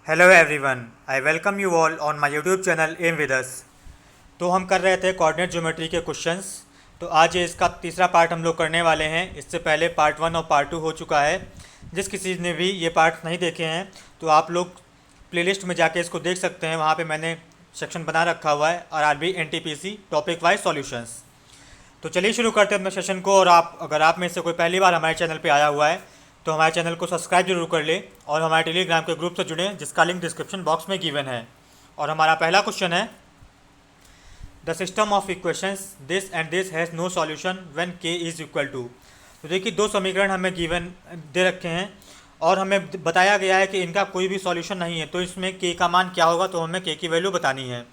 Hello everyone, I welcome you all on my YouTube channel aim with us. तो हम कर रहे थे कोऑर्डिनेट ज्योमेट्री के क्वेश्चंस। तो आज ये इसका तीसरा पार्ट हम लोग करने वाले हैं। इससे पहले पार्ट 1 और पार्ट 2 हो चुका है। जिस किसी ने भी ये पार्ट नहीं देखे हैं तो आप लोग प्लेलिस्ट में जाके इसको देख सकते हैं। वहाँ पे मैंने सेक्शन बना रखा हुआ है RRB NTPC topic wise solutions. तो चलिए शुरू करते हैं अपने सेशन को। और अगर आप में से कोई पहली बार हमारे चैनल पे आया हुआ है तो हमारे चैनल को सब्सक्राइब जरूर कर ले और हमारे टेलीग्राम के ग्रुप से जुड़ें, जिसका लिंक डिस्क्रिप्शन बॉक्स में गिवन है। और हमारा पहला क्वेश्चन है, the system of equations this and this has no solution when k is equal to. तो देखिए, दो समीकरण हमें गिवन दे रखे हैं और हमें बताया गया है कि इनका कोई भी सॉल्यूशन नहीं है। तो इसमें k का मान क्या होगा, तो हमें k की वैल्यू बतानी है।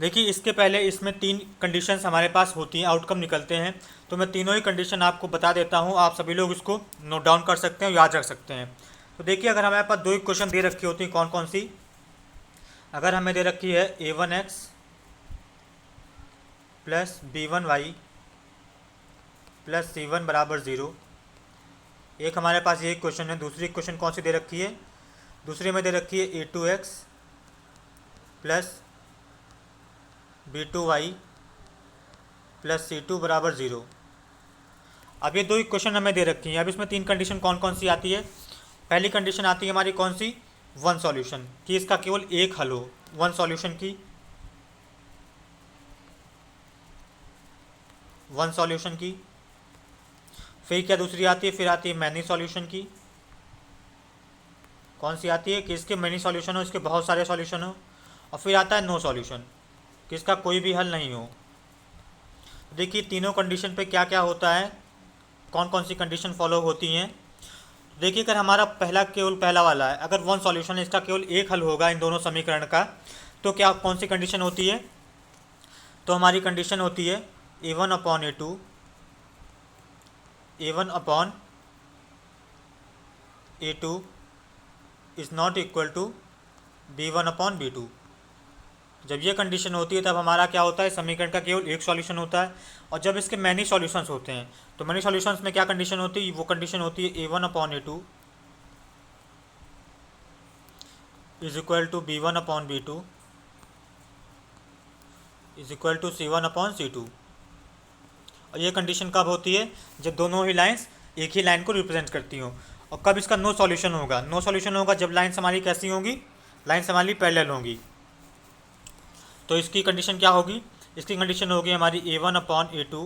देखिए, इसके पहले इसमें तीन कंडीशंस हमारे पास होती हैं, आउटकम निकलते हैं। तो मैं तीनों ही कंडीशन आपको बता देता हूँ, आप सभी लोग इसको नोट डाउन कर सकते हैं और याद रख सकते हैं। तो देखिए, अगर हमारे पास दो इक्वेशन दे रखी होती हैं, कौन कौन सी। अगर हमें दे रखी है a1x plus b1y plus c1 बराबर 0, एक हमारे पास ये इक्वेशन है। दूसरी इक्वेशन कौन सी दे रखी है, दूसरी में दे रखी है a2x plus b2y plus c2 बराबर 0। अब ये दो इक्वेशन हमें दे रखी हैं। अब इसमें तीन कंडीशन कौन कौन सी आती है। पहली कंडीशन आती है हमारी कौन सी, वन सॉल्यूशन, कि इसका केवल एक हल हो, वन सॉल्यूशन की, वन सॉल्यूशन की। फिर क्या दूसरी आती है, फिर आती है मैनी सॉल्यूशन की। कौन सी आती है कि इसके मैनी सॉल्यूशन हो, इसके बहुत सारे सॉल्यूशन हो। और फिर आता है नो सॉल्यूशन, कि इसका कोई भी हल नहीं हो। देखिए, तीनों कंडीशन पे क्या क्या होता है, कौन कौन सी कंडीशन फॉलो होती हैं। देखिए, अगर हमारा केवल पहला वाला है, अगर वन सॉल्यूशन है, इसका केवल एक हल होगा इन दोनों समीकरण का, तो क्या कौन सी कंडीशन होती है, तो हमारी कंडीशन होती है a1 upon a2, a1 upon a2 is not equal to b1 upon b2। जब ये कंडीशन होती है तब हमारा क्या होता है, समीकरण का केवल एक सॉल्यूशन होता है। और जब इसके मैनी सॉल्यूशंस होते हैं, तो मैनी सॉल्यूशंस में क्या कंडीशन होती है, वो कंडीशन होती है a1 upon a2 is equal to b1 upon b2 is equal to c1 upon c2। और ये कंडीशन कब होती है, जब दोनों ही लाइन्स एक ही लाइन को रिप्रेजेंट करती हों। और कब इसका नो सॉल्यूशन होगा, नो सॉल्यूशन होगा जब लाइन्स हमारी कैसी होंगी, लाइन्स हमारी पैरेलल होंगी। तो इसकी कंडीशन क्या होगी, इसकी कंडीशन होगी हमारी a1 upon a2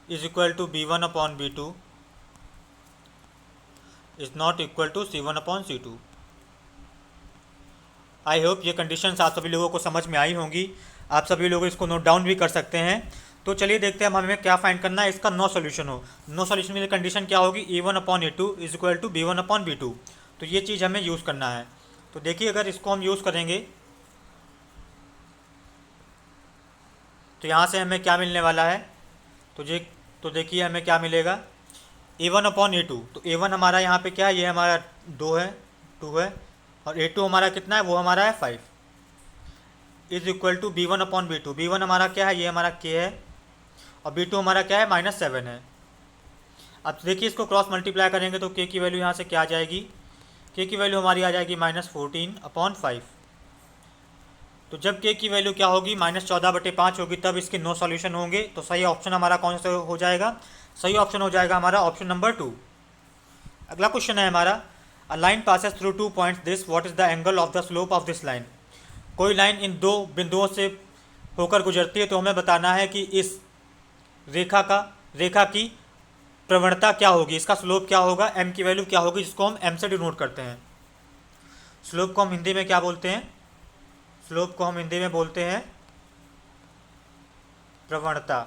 is equal to b1 upon b2 is not equal to c1 upon c2। I hope ये कंडीशंस आप सभी लोगों को समझ में आई होंगी। आप सभी लोग इसको नोट डाउन भी कर सकते हैं। तो चलिए देखते हैं हमें क्या फाइंड करना है, इसका नो सॉल्यूशन हो। नो सॉल्यूशन में कंडीशन क्या होगी, a1 upon a2 is equal to b1 upon b2। तो ये चीज़ हमें यूज़ करना है। तो देखिए, अगर इसको हम यूज़ करेंगे तो यहाँ से हमें क्या मिलने वाला है, तो देखिए हमें क्या मिलेगा, a1 अपॉन a2। तो a1 हमारा यहाँ पे क्या है, ये हमारा 2 है, 2 है। और a2 हमारा कितना है, वो हमारा है 5 is equal to b1 upon b2। b1 हमारा क्या है, ये हमारा k है। और b2 हमारा क्या है, -7 है। अब देखिए, इसको क्रॉस मल्टीप्लाई करेंगे तो k की वैल्यू यहाँ से क्या आ जाएगी, k की वैल्यू हमारी आ जाएगी -14 अपॉन 5। तो जब k की वैल्यू क्या होगी, -14/5 होगी, तब इसके नो सॉल्यूशन होंगे। तो सही ऑप्शन हमारा कौन सा हो जाएगा, सही ऑप्शन हो जाएगा हमारा ऑप्शन नंबर 2। अगला क्वेश्चन है हमारा, a line passes through 2 points this, what is the angle of the slope of this line. कोई लाइन इन दो बिंदुओं से होकर गुजरती है, तो हमें बताना है कि इस रेखा की प्रवणता क्या होगी, इसका स्लोप क्या होगा, m की वैल्यू क्या होगी, जिसको हम m से डिनोट करते हैं। स्लोप को हम हिंदी में क्या बोलते हैं, स्लोप को हम हिंदी में बोलते हैं प्रवणता।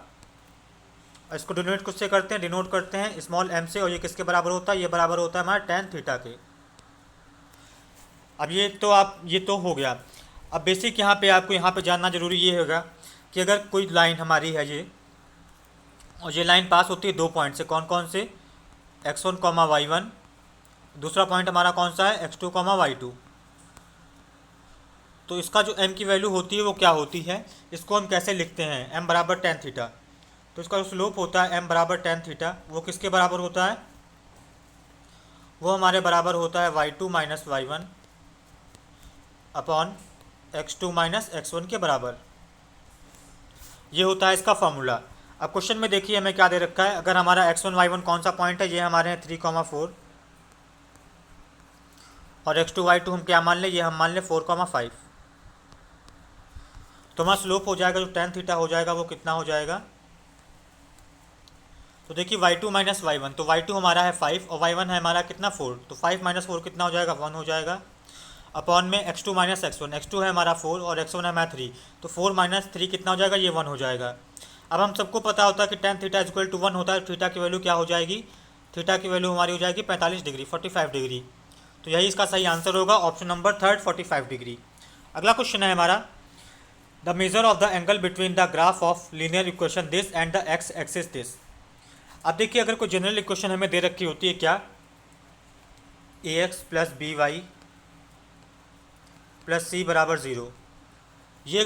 और इसको डिनोट किससे करते हैं, डिनोट करते हैं स्मॉल m से। और ये किसके बराबर होता है, ये बराबर होता है हमारा tan थीटा के। अब ये तो हो गया। अब बेसिक यहाँ पे आपको यहाँ पे जानना जरूरी ये होगा कि अगर कोई लाइन हमारी है ये, और ये लाइन पास होती है दो पॉइंट से, कौन कौन से, x1 y1, दूसरा पॉइंट हमारा कौन सा है, x2 y2। तो इसका जो m की वैल्यू होती है वो क्या होती है, इसको हम कैसे लिखते हैं, m बराबर tan थीटा। तो इसका जो स्लोप होता है m बराबर tan थीटा, वो किसके बराबर होता है, वो हमारे बराबर होता है y2 minus y1 upon x2 minus x1 के बराबर। ये होता है इसका फॉर्मूला। अब क्वेश्चन में देखिए हमें क्या दे रखा है। अगर हमारा x1 y1 कौन सा पॉइंट है, ये हमारे हैं 3,4 और x2 y2 हम क्या मान लें, ये हम मान लें 4,5। तो हमारा स्लोप हो जाएगा जो tan थीटा हो जाएगा वो कितना हो जाएगा। तो देखिए y2 माइनस y1, तो y2 हमारा है 5 और y1 है हमारा कितना 4, तो 5 माइनस 4 कितना हो जाएगा 1 हो जाएगा। अपॉन में x2 माइनस x1, x2 है हमारा 4 और x1 है हमारा 3, तो 4 माइनस 3 कितना हो जाएगा, ये 1 हो जाएगा। अब हम सबको पता होता है कि tan थीटा इक्वल टू 1 होता है। थीटा की वैल्यू क्या हो जाएगी, थीटा की वैल्यू हमारी हो जाएगी 45 डिग्री, 45 डिग्री। तो यही इसका सही आंसर होगा, ऑप्शन नंबर थर्ड 45 डिग्री। अगला क्वेश्चन है हमारा, the measure of the angle between the graph of linear equation this and the X axis this. अब देखिए अगर कोई जनरल इक्वेशन हमें दे रखी होती है क्या, ax plus B Y plus C बराबर 0, ये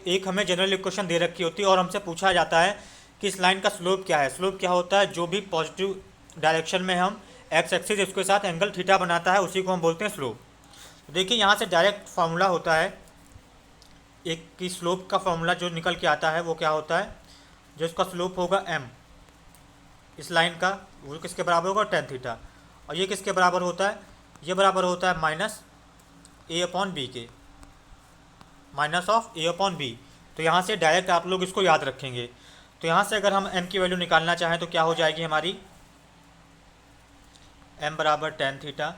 एक हमें जनरल इक्वेशन दे रखी होती है और हमसे पूछा जाता है कि इस लाइन का स्लोप क्या है। स्लोप क्या होता है, जो भी पॉजिटिव डायरेक्शन में हम एक्स एक्सिस उसके साथ एंगल थीटा बनाता है उसी को हम बोलते हैं स्लोप। तो देखिए यहाँ से डायरेक्ट फार्मूला होता है एक की स्लोप का फार्मूला जो निकल के आता है वो क्या होता है, जो इसका स्लोप होगा m, इस लाइन का वो किसके बराबर होगा, tan थीटा। और ये किसके बराबर होता है, ये बराबर होता है माइनस a अपॉन बी के, minus of a upon B. तो यहाँ से डायरेक्ट आप लोग इसको याद रखेंगे। तो यहाँ से अगर हम m की वैल्यू निकालना चाहें तो क्या हो जाएगी हमारी, m बराबर tan थीटा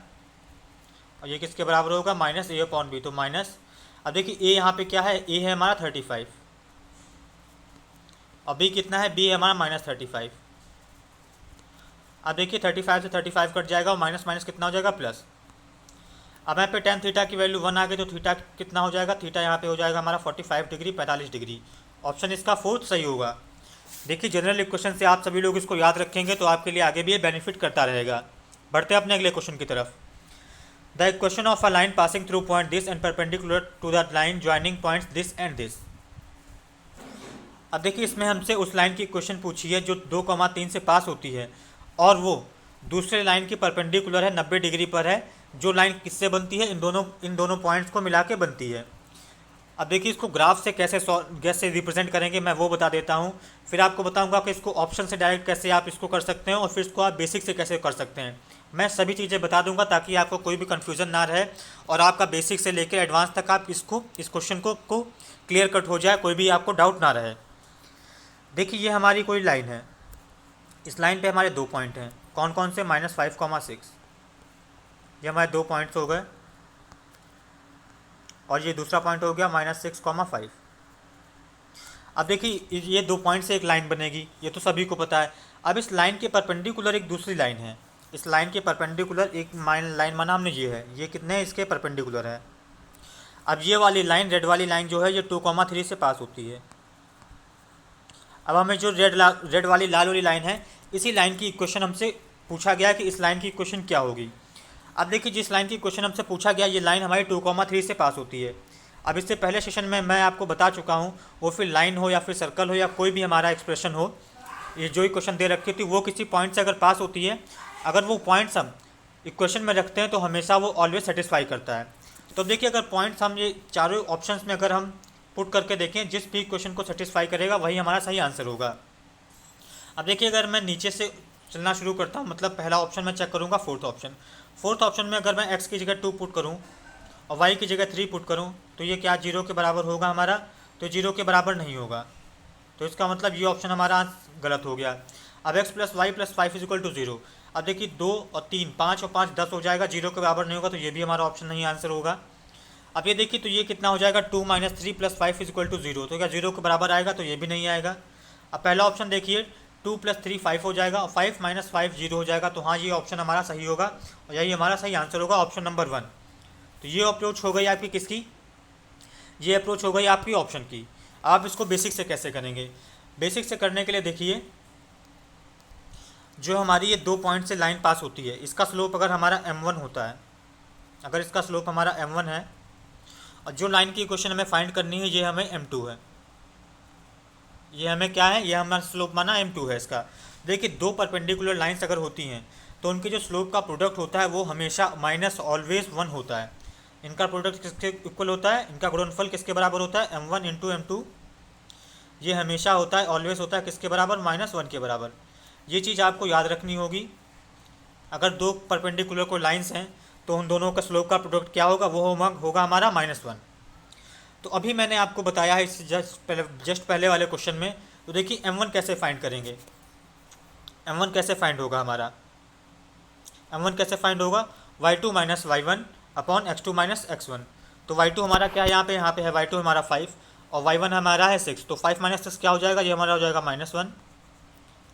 और ये किसके बराबर होगा, माइनस a अपॉन बी। तो माइनस, अब देखिए a यहाँ पे क्या है, a है हमारा 35 और b कितना है, b है हमारा माइनस 35। अब देखिए 35 से 35 कट जाएगा और माइनस माइनस कितना हो जाएगा प्लस। अब यहाँ पे tan थीटा की वैल्यू 1 आ गई तो थीटा कितना हो जाएगा, थीटा यहाँ पे हो जाएगा हमारा 45 डिग्री, 45 डिग्री। ऑप्शन इसका फोर्थ सही होगा। देखिए जनरल इक्वेशन से आप सभी लोग इसको याद रखेंगे तो आपके लिए आगे भी ये बेनिफिट करता रहेगा। बढ़ते हैं अपने अगले क्वेश्चन की तरफ। The equation of a line passing through point this and perpendicular to the line joining points this and this. अब देखिए इसमें हमसे उस लाइन की इक्वेशन पूछी है जो 2,3 से पास होती है और वो दूसरे लाइन की परपेंडिकुलर है, 90 डिग्री पर है। जो लाइन किससे बनती है, इन दोनों पॉइंट्स को मिला के बनती है। अब देखिए इसको ग्राफ से कैसे रिप्रेजेंट करेंगे मैं वो बता देता हूँ। फिर आपको बताऊंगा कि इसको ऑप्शन से डायरेक्ट कैसे आप इसको कर सकते हैं और फिर इसको आप बेसिक से कैसे कर सकते हैं। मैं सभी चीज़ें बता दूंगा ताकि आपको कोई भी कन्फ्यूज़न ना रहे और आपका बेसिक से लेकर एडवांस तक आप इस क्वेश्चन को क्लियर कट हो जाए, कोई भी आपको डाउट ना रहे। देखिए ये हमारी कोई लाइन है, इस लाइन पे हमारे 2 पॉइंट हैं, कौन कौन से, -5,6, ये हमारे 2 पॉइंट्स हो गए और ये दूसरा पॉइंट हो गया -6,5। अब देखिए ये 2 पॉइंट से एक लाइन बनेगी, ये तो सभी को पता है। अब इस लाइन के परपेंडिकुलर एक दूसरी लाइन है, इस लाइन के परपेंडिकुलर एक लाइन माना हमने ये है, ये कितने इसके परपेंडिकुलर है। अब ये वाली लाइन, रेड वाली लाइन जो है ये 2,3 से पास होती है। अब हमें जो रेड वाली लाल वाली लाइन है, इसी लाइन की इक्वेशन हमसे पूछा गया कि इस लाइन की इक्वेशन क्या होगी। अब देखिए जिस लाइन की इक्वेशन हमसे पूछा गया, ये लाइन हमारी 2,3 से पास होती है। अब इससे पहले सेशन में मैं आपको बता चुका हूँ, वो फिर लाइन हो या फिर सर्कल हो या कोई भी हमारा एक्सप्रेशन हो, ये जो इक्वेशन दे रखी थी वो किसी पॉइंट से अगर पास होती है, अगर वो पॉइंट्स हम इक्वेशन में रखते हैं तो हमेशा वो ऑलवेज सेटिस्फाई करता है। तो देखिए अगर पॉइंट्स हम ये चारों ऑप्शंस में अगर हम पुट करके देखें, जिस भी इक्वेशन को सेटिस्फाई करेगा वही हमारा सही आंसर होगा। अब देखिए अगर मैं नीचे से चलना शुरू करता हूँ, मतलब पहला ऑप्शन मैं चेक करूँगा, फोर्थ ऑप्शन में अगर मैं x की जगह 2 पुट करूँ और y की जगह 3 पुट करूँ तो ये क्या 0 के बराबर होगा हमारा, तो 0 के बराबर नहीं होगा। तो इसका मतलब ये ऑप्शन हमारा गलत हो गया। अब x plus Y plus 5 equal to 0। अब देखिए 2 और 3, 5 और 5 10 हो जाएगा, 0 के बराबर नहीं होगा, तो ये भी हमारा ऑप्शन नहीं आंसर होगा। अब ये देखिए तो ये कितना हो जाएगा, 2 - 3 + 5 इक्वल टू 0। तो क्या 0 के बराबर आएगा, तो ये भी नहीं आएगा। अब पहला ऑप्शन देखिए 2 + 3 5 हो जाएगा और 5 - 5 0 हो जाएगा। तो हाँ ये ऑप्शन हमारा सही होगा और यही हमारा सही आंसर होगा, ऑप्शन नंबर 1। तो ये अप्रोच हो गई आपकी किसकी, ये अप्रोच हो गई आपकी ऑप्शन की। आप इसको बेसिक से कैसे करेंगे, बेसिक से करने के लिए देखिए जो हमारी ये 2 पॉइंट से लाइन पास होती है, इसका स्लोप अगर हमारा m1 होता है, अगर इसका स्लोप हमारा m1 है और जो लाइन की इक्वेशन हमें फाइंड करनी है ये हमें m2 है, ये हमें क्या है, ये हमारा स्लोप माना m2 है इसका। देखिए 2 परपेंडिकुलर लाइंस अगर होती हैं तो उनके जो स्लोप का प्रोडक्ट होता है वो हमेशा माइनस ऑलवेज 1 होता है। इनका प्रोडक्ट किसके इक्वल होता है, इनका गुणनफल किसके बराबर होता है, m1 इंटू m2। ये हमेशा होता है, ऑलवेज होता है किसके बराबर, -1 के बराबर। ये चीज़ आपको याद रखनी होगी। अगर दो परपेंडिकुलर को लाइंस हैं तो उन दोनों का स्लोप का प्रोडक्ट क्या होगा, वो होगा हमारा -1। तो अभी मैंने आपको बताया है इस जस्ट पहले वाले क्वेश्चन में। तो देखिए m1 कैसे फाइंड करेंगे, m1 कैसे फाइंड होगा हमारा, m1 कैसे फाइंड होगा, y2 minus y1 upon x2 minus x1। तो y2 हमारा क्या है यहाँ पे है y2 हमारा 5 और y1 हमारा है 6। तो 5 माइनस 6 क्या हो जाएगा, ये हमारा हो जाएगा -1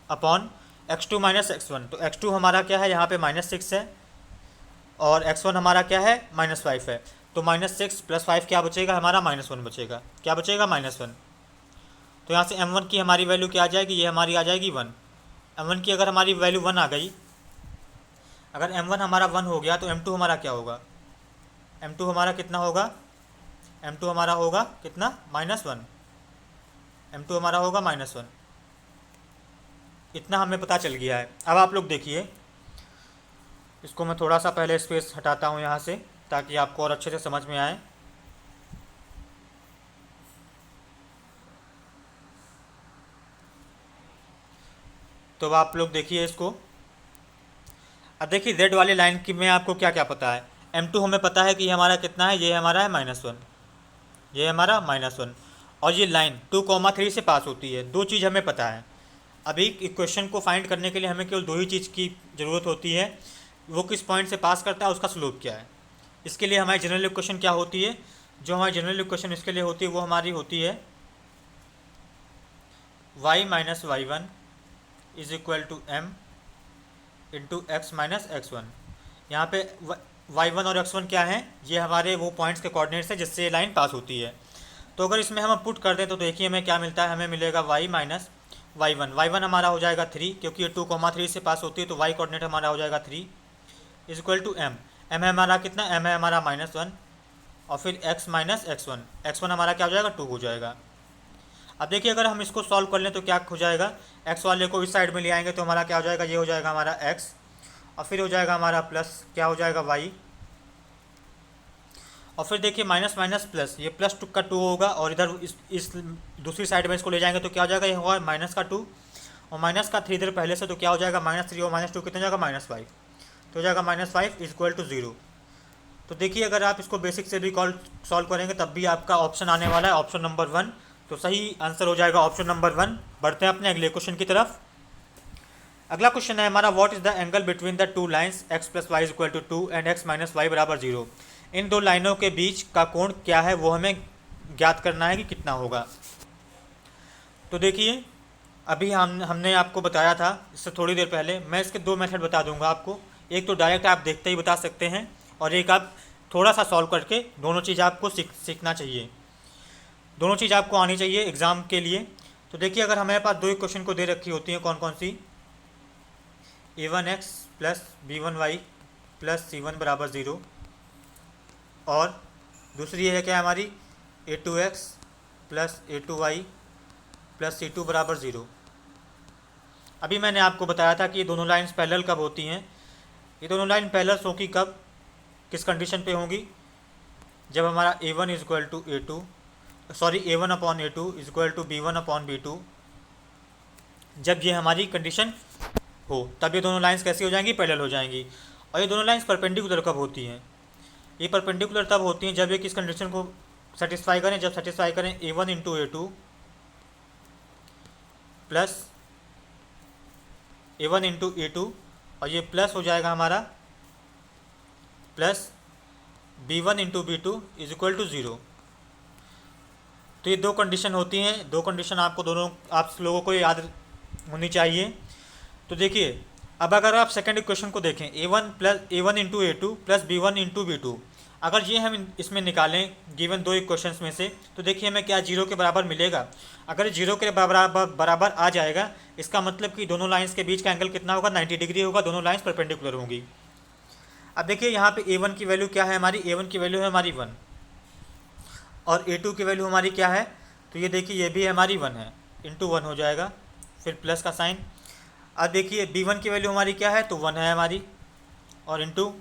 अपॉन x2 माइनस x1। तो x2 हमारा क्या है यहाँ पे -6 है और x1 हमारा क्या है -5 है। तो -6 + 5 क्या बचेगा हमारा, -1 बचेगा। क्या बचेगा, -1। तो यहाँ से m1 की हमारी वैल्यू क्या आ जाएगी, ये हमारी आ जाएगी 1। m1 की अगर हमारी वैल्यू 1 आ गई, अगर m1 हमारा 1 हो गया तो m2 हमारा क्या होगा, m2 हमारा कितना होगा, m2 हमारा होगा कितना, -1। m2 हमारा होगा -1। इतना हमें पता चल गया है। अब आप लोग देखिए, इसको मैं थोड़ा सा पहले स्पेस हटाता हूँ यहाँ से ताकि आपको और अच्छे से समझ में आए। तो अब आप लोग देखिए इसको। अब देखिए रेड वाली लाइन की में आपको क्या क्या पता है, m2 हमें पता है कि ये हमारा कितना है, ये हमारा है -1, ये हमारा -1। और ये लाइन 2,3 से पास होती है। दो चीज़ हमें पता है। अभी इक्वेशन को फाइंड करने के लिए हमें केवल दो ही चीज़ की ज़रूरत होती है, वो किस पॉइंट से पास करता है, उसका स्लोप क्या है। इसके लिए हमारी जनरल इक्वेशन क्या होती है, जो हमारी जनरल इक्वेशन इसके लिए होती है वो हमारी होती है y minus y1 is equal to m into x minus x1। यहाँ पे y1 और x1 क्या हैं, ये हमारे वो पॉइंट्स के कोऑर्डिनेट्स हैं जिससे ये लाइन पास होती है। तो अगर इसमें हम पुट कर दें तो देखिए हमें क्या मिलता है, हमें मिलेगा y माइनस y1 हमारा हो जाएगा 3, क्योंकि ये 2,3 से पास होती है तो y कोऑर्डिनेट हमारा हो जाएगा 3 इज इक्वल टू m है हमारा कितना, m है हमारा -1 और फिर x माइनस x1 हमारा क्या हो जाएगा, 2 हो जाएगा। अब देखिए अगर हम इसको सॉल्व कर लें तो क्या हो जाएगा, x वाले को इस साइड में ले आएंगे तो हमारा क्या हो जाएगा, ये हो जाएगा हमारा x और फिर हो जाएगा हमारा प्लस क्या हो जाएगा y, और फिर देखिए माइनस माइनस प्लस, ये +2 का 2 होगा और इधर इस दूसरी साइड में इसको ले जाएंगे तो क्या हो जाएगा, ये होगा -2 और माइनस का 3 इधर पहले से, तो क्या हो जाएगा -3 और -2 कितना हो जाएगा, -5। तो हो जाएगा -5 इज इक्वल टू 0। तो देखिए अगर आप इसको बेसिक से भी सॉल्व करेंगे तब भी आपका ऑप्शन आने वाला है ऑप्शन नंबर 1। तो सही आंसर हो जाएगा ऑप्शन नंबर 1। बढ़ते हैं अपने अगले क्वेश्चन की तरफ। अगला क्वेश्चन है हमारा, what is the angle between the two lines x plus Y is equal to 2 and x minus Y बराबर 0। इन दो लाइनों के बीच का कोण क्या है वो हमें ज्ञात करना है कि कितना होगा। तो देखिए अभी हमने आपको बताया था इससे थोड़ी देर पहले, मैं इसके दो मेथड बता दूंगा आपको। एक तो डायरेक्ट आप देखते ही बता सकते हैं और एक आप थोड़ा सा सॉल्व करके, दोनों चीज़ आपको सीखना चाहिए, दोनों चीज़ आपको आनी चाहिए एग्ज़ाम के लिए। तो देखिए अगर हमारे पास दो इक्वेशन को दे रखी होती हैं, कौन कौन सी, a1x plus b1y plus c1 बराबर 0 और दूसरी है क्या हमारी a2x plus a2y plus c2 बराबर 0। अभी मैंने आपको बताया था कि ये दोनों लाइन्स पैरेलल कब होती हैं, ये दोनों लाइन पैरेलल होंगी कब, किस कंडीशन पे होंगी, जब हमारा a1 is equal to a1 upon a2 is equal to b1 upon b2, जब ये हमारी कंडीशन हो तब ये दोनों लाइंस कैसी हो जाएंगी, पैरेलल हो जाएंगी। और ये दोनों लाइंस परपेंडिकुलर कब होती हैं, ये परपेंडिकुलर तब होती हैं जब ये किस कंडीशन को सेटिस्फाई करें, जब सेटिस्फाई करें a1 into a2 plus a1 into a2 और ये प्लस हो जाएगा हमारा plus b1 into b2 is equal to 0। तो ये दो कंडीशन होती हैं, दो कंडीशन आपको दोनों आप लोगों को याद होनी चाहिए। तो देखिए अब अगर आप सेकंड इक्वेशन को देखें a1 into a2 plus b1 into b2, अगर ये हम इसमें निकालें गिवन दो इक्वेशंस में से, तो देखिए हमें क्या 0 के बराबर मिलेगा। अगर 0 के बराबर आ जाएगा इसका मतलब कि दोनों लाइंस के बीच का एंगल कितना होगा, 90 डिग्री होगा, दोनों लाइंस परपेंडिकुलर होंगी। अब देखिए यहाँ पे a1 की वैल्यू क्या है हमारी, a1 की वैल्यू है हमारी 1 और a2 की वैल्यू हमारी क्या है, तो ये देखिए ये भी हमारी 1 है, इंटू 1 हो जाएगा, फिर प्लस का साइन। अब देखिए b1 की वैल्यू हमारी क्या है, तो 1 है हमारी, और इंटू,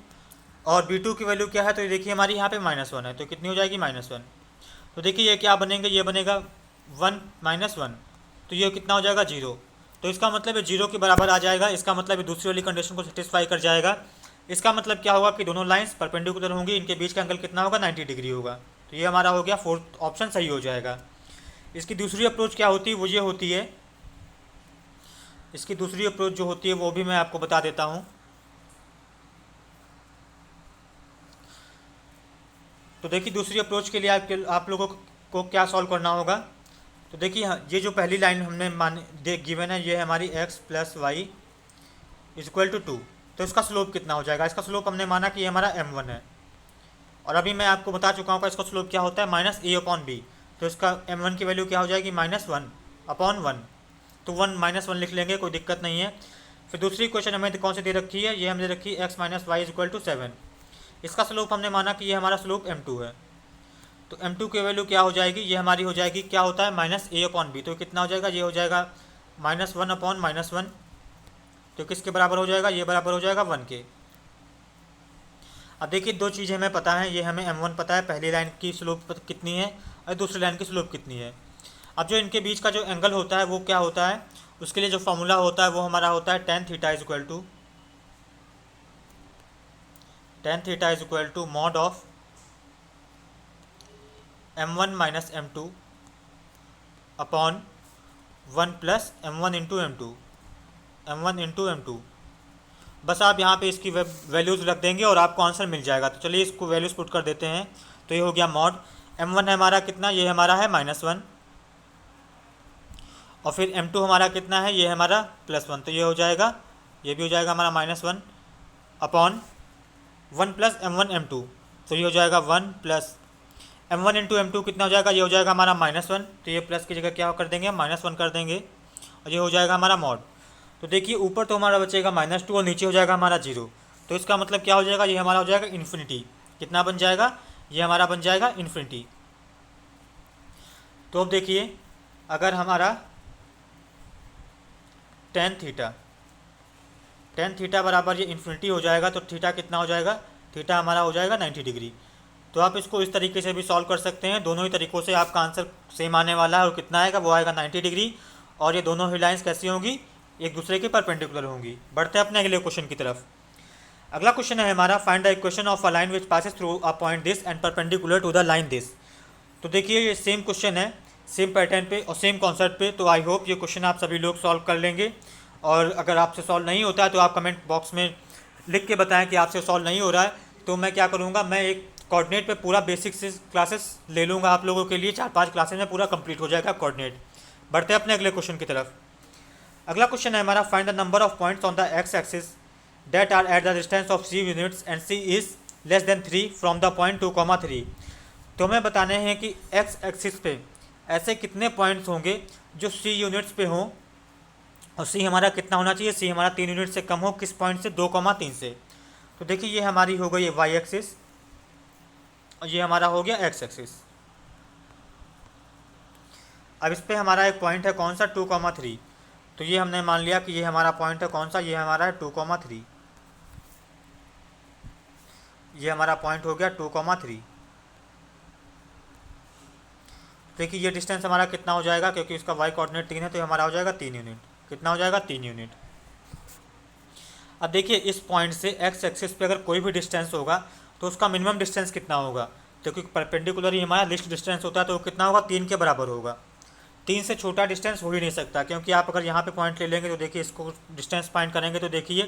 और b2 की वैल्यू क्या है, तो ये देखिए हमारी यहाँ पे -1 है, तो कितनी हो जाएगी -1। तो देखिए ये क्या बनेंगे, ये बनेगा 1 -1, तो ये कितना हो जाएगा 0। तो इसका मतलब ये 0 के बराबर आ जाएगा, इसका मतलब ये दूसरी वाली कंडीशन को सेटिस्फाई कर जाएगा। इसका मतलब क्या होगा कि दोनों लाइंस परपेंडिकुलर होंगी, इनके बीच का एंगल कितना होगा, 90 डिग्री होगा। तो ये हमारा हो गया, फोर्थ ऑप्शन सही हो जाएगा। इसकी दूसरी अप्रोच क्या होती है, वो ये होती है, इसकी दूसरी अप्रोच जो होती है वो भी मैं आपको बता देता हूँ। तो देखिए दूसरी अप्रोच के लिए आप लोगों को क्या सॉल्व करना होगा। तो देखिए ये जो पहली लाइन हमने गिवन है, ये है हमारी x plus Y equal to 2। तो इसका स्लोप कितना हो जाएगा, इसका स्लोप हमने माना कि ये हमारा m1 है, और अभी मैं आपको बता चुका हूँ इसका स्लोप क्या होता है, -a/b। तो इसका m1 की वैल्यू क्या हो जाएगी, -1/1। तो 1 -1 लिख लेंगे, कोई दिक्कत नहीं है। फिर दूसरी क्वेश्चन हमें कौन सी दे रखी है, ये हमें दे रखी है x - y = 7। इसका स्लोप हमने माना कि ये हमारा स्लोप m2 है। तो m2 की वैल्यू क्या हो जाएगी, ये हमारी हो जाएगी, क्या होता है, -a/b। तो कितना हो जाएगा, ये हो जाएगा -1/-1। तो किसके बराबर हो जाएगा, ये बराबर हो जाएगा 1 के। अब देखिए दो चीज़ें हमें पता है, ये हमें m1 पता है, पहली लाइन की स्लोप कितनी है और दूसरी लाइन की स्लोप कितनी है। अब जो इनके बीच का जो एंगल होता है वो क्या होता है, उसके लिए जो फॉर्मूला होता है वो हमारा होता है tan theta = mod of m1 - m2 upon 1 + m1 × m2। बस आप यहाँ पे इसकी वैल्यूज़ रख देंगे और आपको आंसर मिल जाएगा। तो चलिए इसको वैल्यूज़ पुट कर देते हैं। तो ये हो गया मॉड m1 है हमारा कितना, ये हमारा है -1, और फिर m2 हमारा कितना है, ये है हमारा +1। तो ये हो जाएगा, ये भी हो जाएगा हमारा -1 अपॉन 1 + m1 m2। तो ये हो जाएगा 1 + m1 × m2 कितना हो जाएगा, ये हो जाएगा हमारा -1। तो ये प्लस की जगह क्या कर देंगे, -1 कर देंगे, और ये हो जाएगा हमारा मॉड। तो देखिए ऊपर तो हमारा बचेगा -2 और नीचे हो जाएगा हमारा 0। तो इसका मतलब क्या हो जाएगा, ये हमारा हो जाएगा इन्फिनिटी। कितना बन जाएगा, ये हमारा बन जाएगा इन्फिनिटी। तो अब देखिए अगर हमारा tan थीटा बराबर ये इन्फिनिटी हो जाएगा, तो थीटा कितना हो जाएगा, थीटा हमारा हो जाएगा 90 डिग्री। तो आप इसको इस तरीके से भी सॉल्व कर सकते हैं, दोनों ही तरीक़ों से आपका आंसर सेम आने वाला है, और कितना आएगा, वो आएगा 90 डिग्री। और ये दोनों ही लाइंस कैसी होंगी, एक दूसरे के परपेंडिकुलर होंगी। बढ़ते हैं अपने अगले क्वेश्चन की तरफ। अगला क्वेश्चन है हमारा, find the equation of a line which passes through a point this and perpendicular to the line this. तो देखिए ये सेम क्वेश्चन है, सेम पैटर्न पे और सेम कॉन्सेप्ट पे। तो आई होप ये क्वेश्चन आप सभी लोग सॉल्व कर लेंगे, और अगर आपसे सॉल्व नहीं होता है तो आप कमेंट बॉक्स में लिख के बताएं कि आपसे सॉल्व नहीं हो रहा है। तो मैं क्या करूँगा, मैं एक कोऑर्डिनेट पे पूरा बेसिक से क्लासेस ले लूँगा आप लोगों के लिए, 4-5 क्लासेस में पूरा कंप्लीट हो जाएगा कोऑर्डिनेट। बढ़ते हैं अपने अगले क्वेश्चन की तरफ। अगला क्वेश्चन है हमारा, find the number of points on the X axis that are at the distance of c units and c is less than 3 from the point 2,3। तो हमें बताने हैं कि एक्स एक्सिस पे ऐसे कितने पॉइंट्स होंगे जो c यूनिट्स पे हों, और c हमारा कितना होना चाहिए, c हमारा 3 यूनिट से कम हो, किस पॉइंट से, 2,3 से। तो देखिए ये हमारी हो गई y एक्सिस, और ये हमारा हो गया x एक्सिस। अब इस पर हमारा एक पॉइंट है कौन सा, 2,3। तो ये हमने मान लिया कि ये हमारा पॉइंट है कौन सा, ये हमारा है 2,3। ये हमारा पॉइंट हो गया 2,3। देखिए ये डिस्टेंस हमारा कितना हो जाएगा, क्योंकि इसका y कोऑर्डिनेट 3 है, तो हमारा हो जाएगा 3 यूनिट। कितना हो जाएगा, 3 यूनिट। अब देखिए इस पॉइंट से x एक्सिस पे अगर कोई भी डिस्टेंस होगा तो उसका मिनिमम डिस्टेंस कितना होगा, क्योंकि परपेंडिकुलर ही हमारा लिस्ट डिस्टेंस होता है, तो वो कितना होगा, 3 के बराबर होगा। 3 से छोटा डिस्टेंस हो ही नहीं सकता, क्योंकि आप अगर यहाँ पे पॉइंट ले लेंगे तो देखिए इसको डिस्टेंस फाइंड करेंगे तो देखिए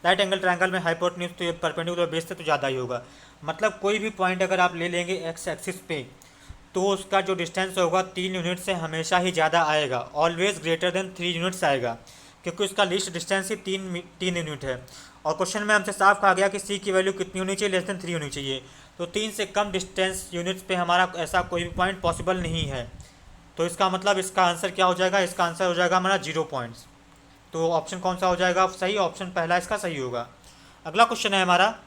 राइट एंगल ट्रायंगल में हाइपोटेन्यूज तो ये परपेंडिकुलर बेस से तो ज़्यादा ही होगा। मतलब कोई भी पॉइंट अगर आप ले लेंगे एक्स एक्सिस पे, तो उसका जो डिस्टेंस होगा 3 यूनिट से हमेशा ही ज़्यादा आएगा, ऑलवेज ग्रेटर देन 3 यूनिट्स आएगा, क्योंकि उसका लिस्ट डिस्टेंस ही 3 यूनिट है। और क्वेश्चन में हमसे साफ कहा गया कि c की वैल्यू कितनी होनी चाहिए, लेस देन 3 होनी चाहिए। तो 3 से कम डिस्टेंस यूनिट्स पे हमारा ऐसा कोई भी पॉइंट पॉसिबल नहीं है। तो इसका मतलब इसका आंसर क्या हो जाएगा, इसका आंसर हो जाएगा हमारा 0 पॉइंट्स। तो ऑप्शन कौन सा हो जाएगा सही, ऑप्शन पहला इसका सही होगा। अगला क्वेश्चन है हमारा,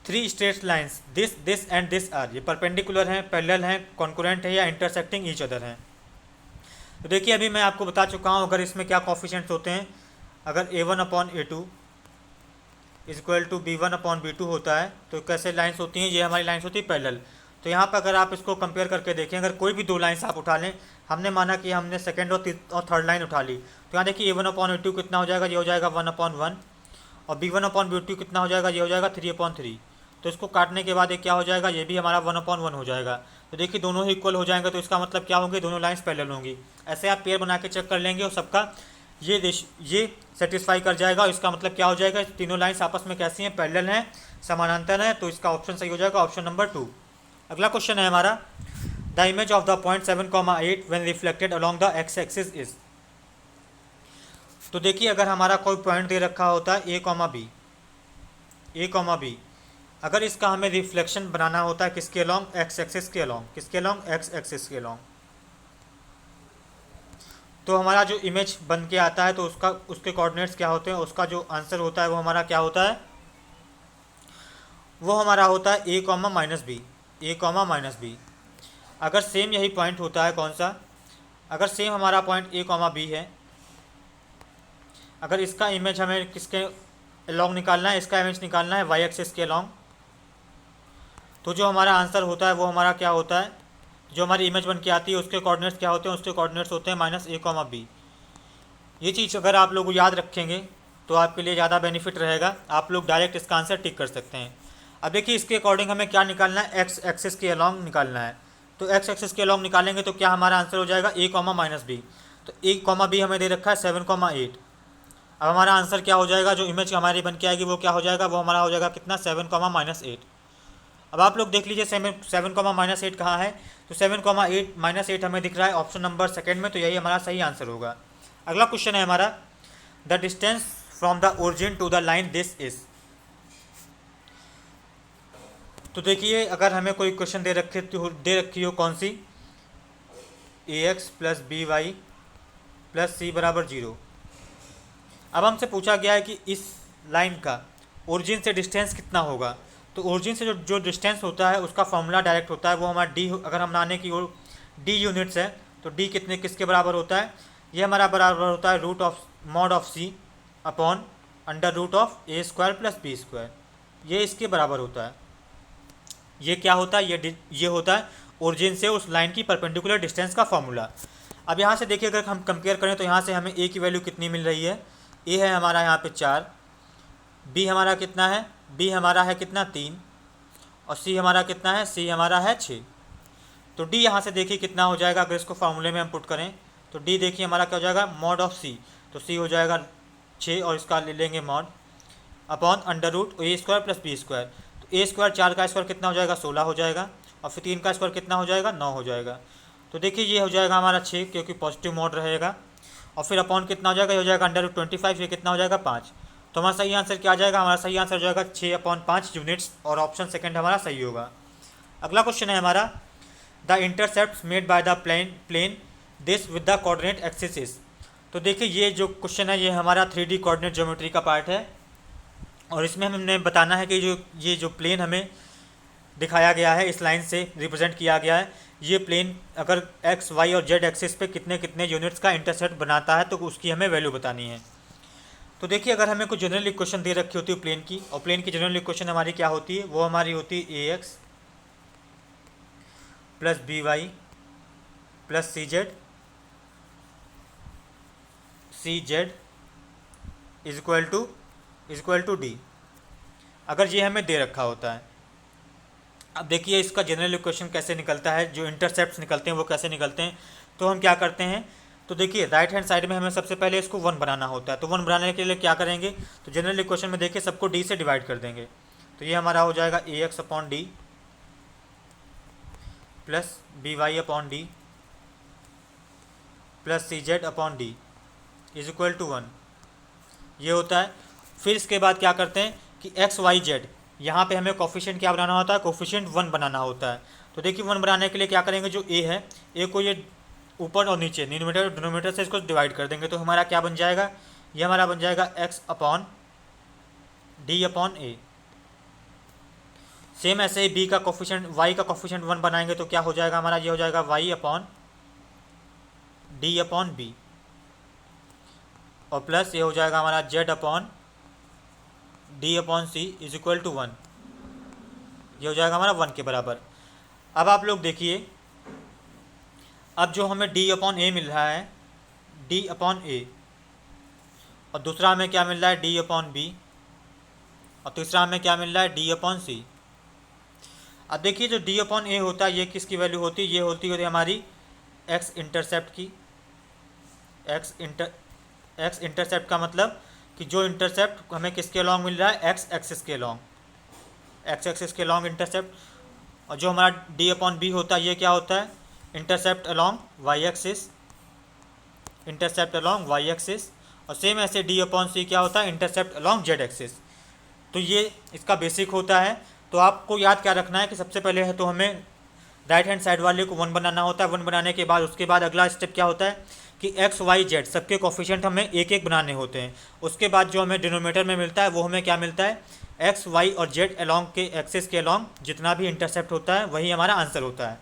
3 straight lines this and this are, ये परपेंडिकुलर हैं, पैरेलल हैं, कॉन्करेंट है या इंटरसेक्टिंग ईच अदर हैं। तो देखिए अभी मैं आपको बता चुका हूँ अगर इसमें क्या कॉफिशिएंट्स होते हैं। अगर A1/A2 इक्वल टू B1/B2 होता है तो कैसे लाइंस होती हैं, ये हमारी लाइंस होती है पैरेलल। तो यहाँ पर अगर आप इसको कंपेयर करके देखें, अगर कोई भी दो लाइंस आप उठा लें, हमने माना कि हमने सेकंड और थर्ड लाइन उठा ली, तो यहाँ देखिए A1/A2 कितना हो जाएगा, ये हो जाएगा 1/1, और B1/B2 कितना हो जाएगा, ये हो जाएगा 3/3। तो इसको काटने के बाद ये क्या हो जाएगा, ये भी हमारा 1/1 हो जाएगा। तो देखिए दोनों ही इक्वल हो जाएंगे, तो इसका मतलब क्या होंगे, दोनों लाइंस पैरेलल होंगी। ऐसे आप पेयर बना के चेक कर लेंगे और सबका ये सेटिस्फाई कर जाएगा। और इसका मतलब क्या हो जाएगा, तीनों लाइंस आपस में कैसी हैं, पैरेलल हैं, समानांतर हैं। तो इसका ऑप्शन सही हो जाएगा, ऑप्शन नंबर 2। अगला क्वेश्चन है हमारा, the image of the point 7,8 when reflected along the X axis is. तो देखिए अगर हमारा कोई पॉइंट दे रखा होता है A, B, अगर इसका हमें रिफ्लेक्शन बनाना होता है किसके अलोंग, एक्स एक्सिस के अलोंग, किसके अलोंग, एक्स एक्सिस के अलोंग, तो हमारा जो इमेज बन के आता है तो उसके कोऑर्डिनेट्स क्या होते हैं, उसका जो आंसर होता है वो हमारा क्या होता है, वो हमारा होता है A, -B। अगर सेम यही पॉइंट होता है, कौन सा, अगर सेम हमारा पॉइंट A, B है, अगर इसका इमेज हमें किसके अलोंग निकालना है, इसका इमेज निकालना है वाई एक्सिस के अलोंग, तो जो हमारा आंसर होता है वो हमारा क्या होता है, जो हमारी इमेज बन के आती है उसके कोऑर्डिनेट्स क्या होते हैं, उसके कोऑर्डिनेट्स होते हैं -A, B। ये चीज़ अगर आप लोग याद रखेंगे तो आपके लिए ज़्यादा बेनिफिट रहेगा, आप लोग डायरेक्ट इसका आंसर टिक कर सकते हैं। अब देखिए इसके अकॉर्डिंग हमें क्या निकालना है, एक्स एक्सिस के अलोंग निकालना है। तो एक्स एक्सिस के अलोंग निकालेंगे तो क्या हमारा आंसर हो जाएगा A, -B। तो A, B हमें दे रखा है 7,8। अब हमारा आंसर क्या हो जाएगा, जो इमेज हमारी बन के आएगी वो क्या हो जाएगा, वो हमारा हो जाएगा कितना, 7, अब आप लोग देख लीजिए 7, कहाँ है, तो 7, हमें दिख रहा है ऑप्शन नंबर सेकेंड में, तो यही हमारा सही आंसर होगा। अगला क्वेश्चन है हमारा, the distance from the origin to the line this is. तो देखिए अगर हमें कोई क्वेश्चन दे रखी हो कौन सी, AX + BY + C = 0। अब हमसे पूछा गया है कि इस लाइन का ओरिजिन से डिस्टेंस कितना होगा। तो ओरिजिन से जो डिस्टेंस होता है उसका फॉर्मूला डायरेक्ट होता है, वो हमारा D, अगर हम माने कि वो D यूनिट्स है तो D किसके बराबर होता है, ये हमारा बराबर होता है √C/√A² + B²। ये इसके बराबर होता है। ये क्या होता है, ये होता है ओरिजिन से उस लाइन की परपेंडिकुलर डिस्टेंस का फॉर्मूला। अब यहाँ से देखिए अगर हम कंपेयर करें तो यहाँ से हमें A की वैल्यू कितनी मिल रही है, A है हमारा यहाँ पे 4, B हमारा कितना है, B हमारा है कितना 3, और C हमारा कितना है, C हमारा है 6। तो D यहाँ से देखिए कितना हो जाएगा, अगर इसको फार्मूले में हम पुट करें तो D देखिए हमारा क्या हो जाएगा, mod(C), तो C हो जाएगा 6 और इसका ले लेंगे mod अपॉन √A² + B²। तो A², 4 का स्क्वायर कितना हो जाएगा, 16 हो जाएगा, और फिर 3 का स्क्वायर कितना हो जाएगा, 9 हो जाएगा। तो देखिए ये हो जाएगा हमारा 6 क्योंकि पॉजिटिव मोड रहेगा, और फिर अपॉन कितना हो जाएगा, ये हो जाएगा √25, ये कितना हो जाएगा 5। तो हमारा सही आंसर क्या आ जाएगा, हमारा सही आंसर हो जाएगा 6/5 यूनिट्स, और ऑप्शन सेकंड हमारा सही होगा। अगला क्वेश्चन है हमारा, the intercept made by the plane this with the coordinate axis is. तो देखिए ये जो क्वेश्चन है ये हमारा 3D कोऑर्डिनेट ज्योमेट्री का पार्ट है, और इसमें हमने बताना है कि ये जो प्लेन हमें दिखाया गया है, इस लाइन से रिप्रेजेंट किया गया है, ये प्लेन अगर एक्स, वाई और जेड एक्सिस पे कितने कितने यूनिट्स का इंटरसेप्ट बनाता है तो उसकी हमें वैल्यू बतानी है। तो देखिए अगर हमें कुछ जनरल इक्वेशन दे रखी होती है प्लेन की, और प्लेन की जनरल इक्वेशन हमारी क्या होती है, वो हमारी होती है AX + BY + CZ equal to D, अगर ये हमें दे रखा होता है। अब देखिए इसका जनरल इक्वेशन कैसे निकलता है, जो इंटरसेप्ट्स निकलते हैं वो कैसे निकलते हैं। तो हम क्या करते हैं, तो देखिए राइट हैंड साइड में हमें सबसे पहले इसको 1 बनाना होता है, तो 1 बनाने के लिए क्या करेंगे, तो जनरल इक्वेशन में देखिए सबको D से डिवाइड कर देंगे। तो ये हमारा हो जाएगा AX/D + BY/D + CZ/D equal to 1, ये होता है। फिर इसके बाद क्या करते हैं कि एक्स, वाई, जेड, यहाँ पे हमें कोफिशिएंट क्या बनाना होता है, कोफिशिएंट 1 बनाना होता है। तो देखिए 1 बनाने के लिए क्या करेंगे, जो A है, A को ये ऊपर और नीचे न्यूमरेटर और डिनोमिनेटर से इसको डिवाइड कर देंगे। तो हमारा क्या बन जाएगा, ये हमारा बन जाएगा x/D/A। सेम ऐसे ही B का कोफिशिएंट, Y का कोफिशिएंट 1 बनाएंगे तो क्या हो जाएगा हमारा, ये हो जाएगा y/D/B। और प्लस ये हो जाएगा हमारा Z upon D upon C is equal to 1। ये हो जाएगा हमारा 1 के बराबर। अब आप लोग देखिए, अब जो हमें डी अपॉन ए मिल रहा है, डी अपॉन ए, और दूसरा हमें क्या मिल रहा है, डी अपॉन बी, और तीसरा हमें क्या मिल रहा है, डी अपॉन सी। अब देखिए जो डी अपॉन ए होता है ये किसकी वैल्यू होती है, ये होती है हमारी एक्स इंटरसेप्ट की। एक्स इंटरसेप्ट का मतलब कि जो इंटरसेप्ट हमें किसके अलॉन्ग मिल रहा है, एक्स एक्सिस के अलॉन्ग, एक्स एक्सिस के अलॉन्ग इंटरसेप्ट। और जो हमारा डी अपॉन बी होता है ये क्या होता है, intercept along Y axis, intercept along Y axis. और सेम ऐसे डी अपॉन सी क्या होता है, इंटरसेप्ट अलॉन्ग जेड एक्सिस। तो ये इसका बेसिक होता है। तो आपको याद क्या रखना है कि सबसे पहले है तो हमें राइट हैंड साइड वाले को 1 बनाना होता है। 1 बनाने के बाद उसके बाद अगला स्टेप क्या होता है कि एक्स वाई जेड सबके कोफिशिएंट हमें एक एक बनाने होते हैं। उसके बाद जो हमें डिनोमिनेटर में मिलता है वो हमें क्या मिलता है, एक्स वाई और जेड अलॉन्ग के एक्सिस के अलॉन्ग जितना भी इंटरसेप्ट होता है वही हमारा आंसर होता है।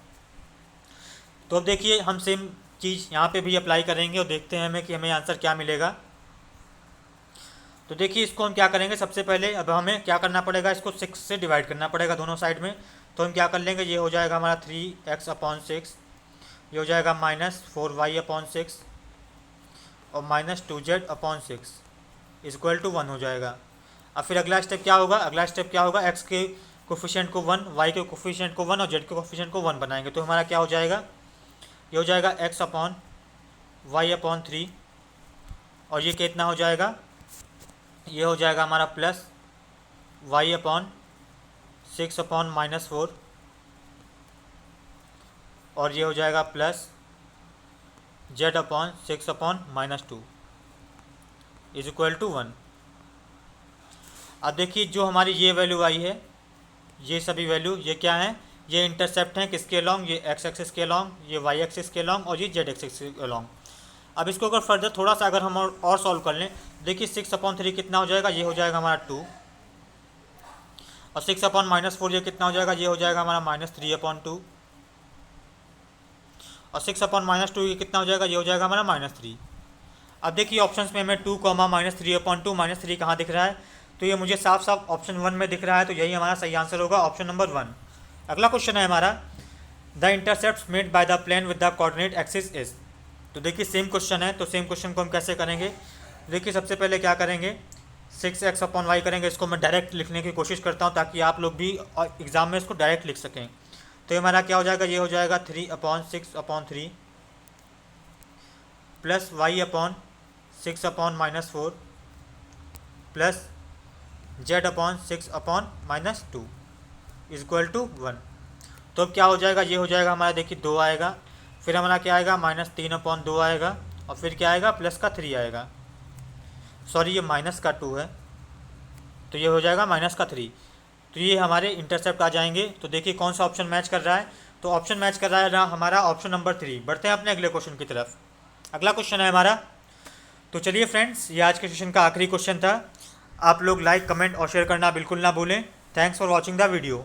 तो अब देखिए हम सेम चीज़ यहाँ पे भी अप्लाई करेंगे और देखते हैं हमें कि हमें आंसर क्या मिलेगा। तो देखिए इसको हम क्या करेंगे, सबसे पहले अब हमें क्या करना पड़ेगा, इसको 6 से डिवाइड करना पड़ेगा दोनों साइड में। तो हम क्या कर लेंगे, ये हो जाएगा हमारा 3x अपॉन 6, ये हो जाएगा -4y अपॉन 6 और -2z अपॉन 6 इक्वल टू 1 हो जाएगा। अब फिर अगला स्टेप क्या होगा, अगला स्टेप क्या होगा, x के कोफिशिएंट को 1, y के कोफिशिएंट को 1 और z के कोफिशिएंट को 1 बनाएंगे। तो हमारा क्या हो जाएगा, ये हो जाएगा x अपॉन वाई अपॉन 3 और ये कितना हो जाएगा, ये हो जाएगा हमारा प्लस y अपॉन 6 अपॉन -4 और ये हो जाएगा plus z upon 6 upon -2 is equal to 1। अब देखिए जो हमारी ये वैल्यू आई है, ये सभी वैल्यू ये क्या है, ये इंटरसेप्ट हैं किसके अलॉन्ग, ये x एक्सिस के अलॉन्ग, ये y एक्सिस के अलॉन्ग और ये z एक्सिस के अलॉन्ग। अब इसको अगर फर्दर थोड़ा सा अगर हम और सॉल्व कर लें, देखिए 6 अपॉन 3 कितना हो जाएगा, ये हो जाएगा हमारा 2 और 6 अपॉन -4 ये कितना हो जाएगा, ये हो जाएगा हमारा -3 अपॉन 2 और 6 अपॉन -2 ये कितना हो जाएगा, ये हो जाएगा हमारा -3। अब देखिए ऑप्शंस में हमें 2, -3 अपॉन 2, -3 कहाँ दिख रहा है, तो ये मुझे साफ साफ ऑप्शन 1 में दिख रहा है। तो यही हमारा सही आंसर होगा, ऑप्शन नंबर 1। अगला क्वेश्चन है हमारा, the intercept made by the plane with the coordinate axis is. तो देखिए सेम क्वेश्चन है, तो सेम क्वेश्चन को हम कैसे करेंगे, देखिए सबसे पहले क्या करेंगे, 6x अपॉन वाई करेंगे। इसको मैं डायरेक्ट लिखने की कोशिश करता हूँ ताकि आप लोग भी एग्जाम में इसको डायरेक्ट लिख सकें। तो ये हमारा क्या हो जाएगा, ये हो जाएगा 3 upon 6 upon 3 plus y upon 6 upon -4 plus z upon 6 upon -2 is equal to 1। तो अब क्या हो जाएगा, ये हो जाएगा हमारा देखिए 2 आएगा, फिर हमारा क्या आएगा -3 अपॉन 2 आएगा और फिर क्या आएगा प्लस का 3 आएगा, सॉरी ये माइनस का 2 है तो ये हो जाएगा -3। तो ये हमारे इंटरसेप्ट आ जाएंगे। तो देखिए कौन सा ऑप्शन मैच कर रहा है, तो ऑप्शन मैच कर रहा है हमारा ऑप्शन नंबर 3। बढ़ते हैं अपने अगले क्वेश्चन की तरफ। अगला क्वेश्चन है हमारा, तो चलिए फ्रेंड्स ये आज के सेशन का आखिरी क्वेश्चन था। आप लोग लाइक, कमेंट और शेयर करना बिल्कुल ना भूलें। Thanks for watching the video.